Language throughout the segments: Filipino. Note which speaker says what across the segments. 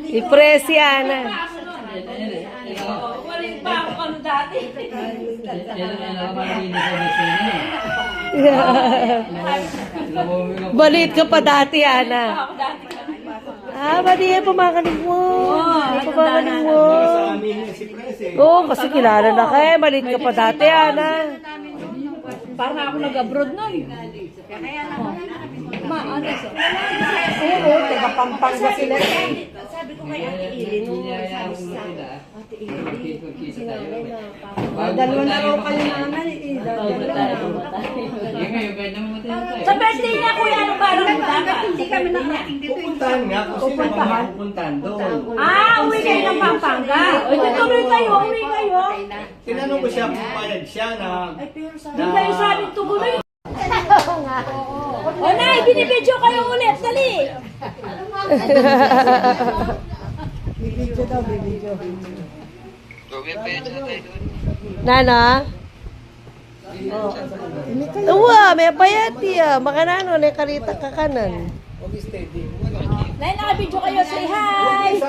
Speaker 1: Ipresya na.
Speaker 2: Waling pa ako ano dati.
Speaker 1: Balit ka pa dati, Ana. Madi yan pamakaling mo. Pamakaling mo. Oo, kasi kilala na kayo. Balit ka pa dati, Ana.
Speaker 2: Parang ako nag-abroad nun. Ano siya?
Speaker 1: Oo, taga Pampanga sila.
Speaker 3: Sabi ko kay Ate Ili, nung sabi sa Ate Ili, sinabi na parang
Speaker 4: Dalawa na raw kayo naman.
Speaker 2: Sa birthday niya, kuya, ano ba?
Speaker 3: hindi kami nakarating dito.
Speaker 5: Pupuntahan nga kung sino ba mapupuntahan doon.
Speaker 2: Uwi kayo ng Pampanga. Tuloy kayo, uwi kayo.
Speaker 5: Tinanong ko siya kung payag siya na...
Speaker 2: Hindi kayo sabing tuguloy. O, Nay, binibidyo kayo ulit. Dali.
Speaker 4: Bibidyo daw, bibidyo.
Speaker 1: Nana? Uwa, may payati Makanano, na karita ka kanan.
Speaker 2: Nay, nakabidyo kayo. Say hi.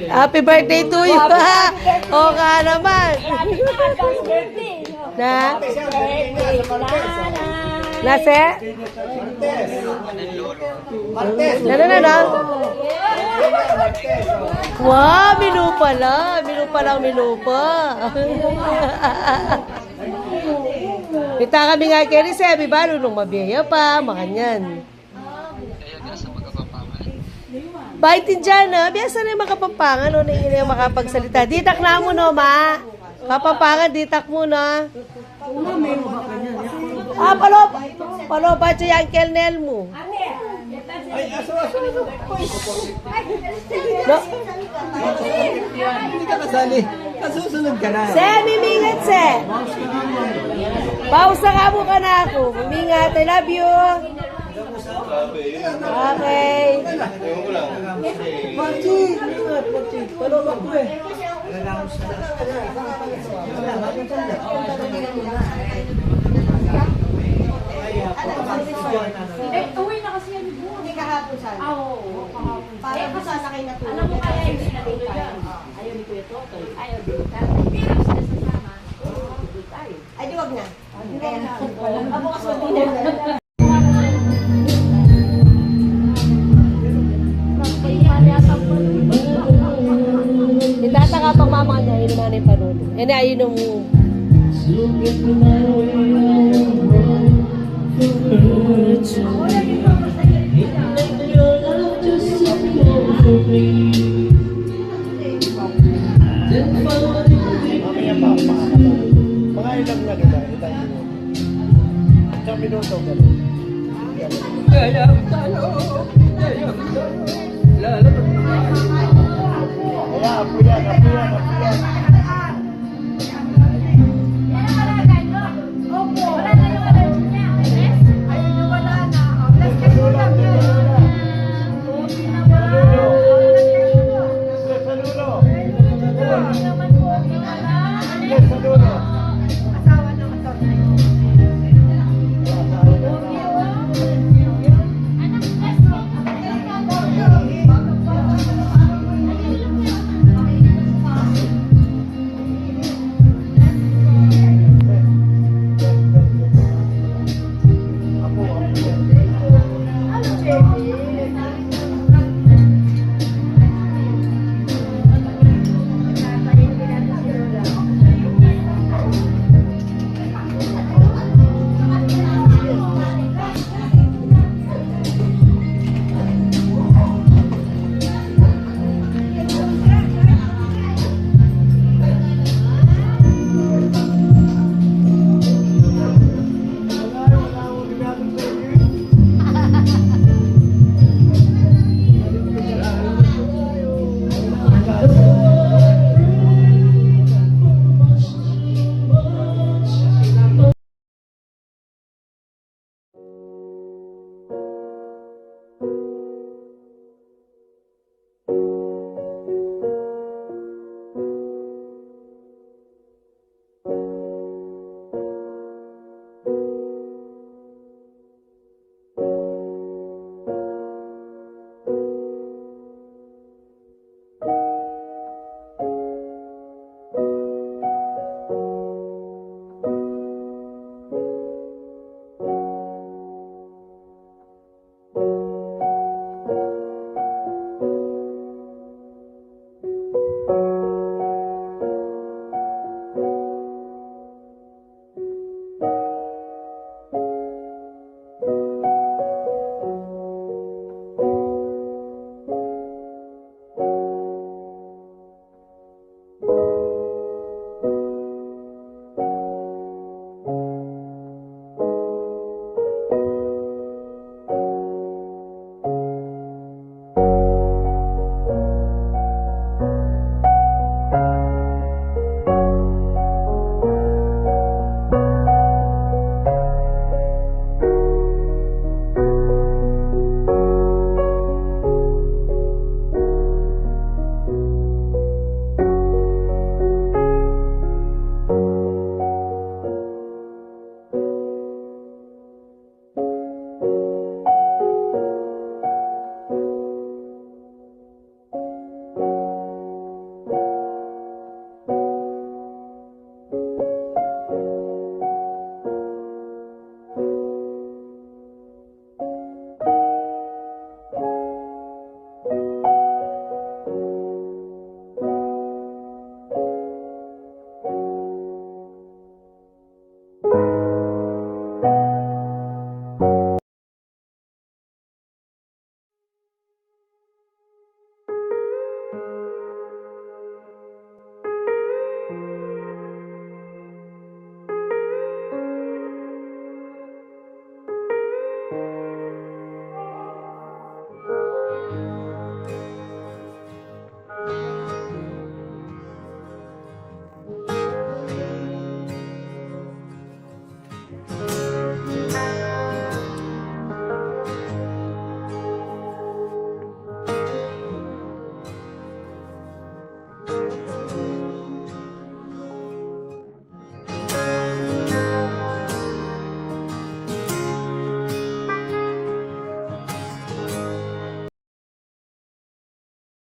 Speaker 1: Happy birthday to you, ha? O ka naman.
Speaker 2: Happy advance birthday.
Speaker 1: Na?
Speaker 2: Birthday,
Speaker 1: Nase?
Speaker 5: Martes!
Speaker 1: Na? Wow, minu pala. Minu pa. Kita kami nga kay Risebi, balo nung mabiyaya pa, makanyan. Baitin dyan, Biasa na yung makapampangan, no? Na yung makapagsalita. Ditak na mo, no, ma? Kapampangan, ditak mo, no? Paloba dyan yung Uncle Nel mo.
Speaker 5: Ay, aso!
Speaker 1: No?
Speaker 5: Hindi ka kasali. Kasusunod ka na.
Speaker 1: Se, mimingat, Se. Pausa ka mo ka na ako. Mimingat, I love you. Okay.
Speaker 4: Pachi! Palolok ko eh.
Speaker 2: Uwi na kasi yan.
Speaker 3: Hindi kahapon sana.
Speaker 2: Oo, kahapon.
Speaker 3: Para pa sana kayo natulog.
Speaker 2: Alam mo kaya hindi natuloy yan. Ayaw ni Kuya Totoy. Ayaw din tayo. Hindi lang sila sasama. Tuloy tayo.
Speaker 3: Ay, di wag na. Kaya na. Bukas mo din na.
Speaker 1: Itataka pang mama niya, yun naman yung panulo. Ayun mo.
Speaker 5: Mga ilang na kita. Isang minuto ka lang. Kaya, apo yan.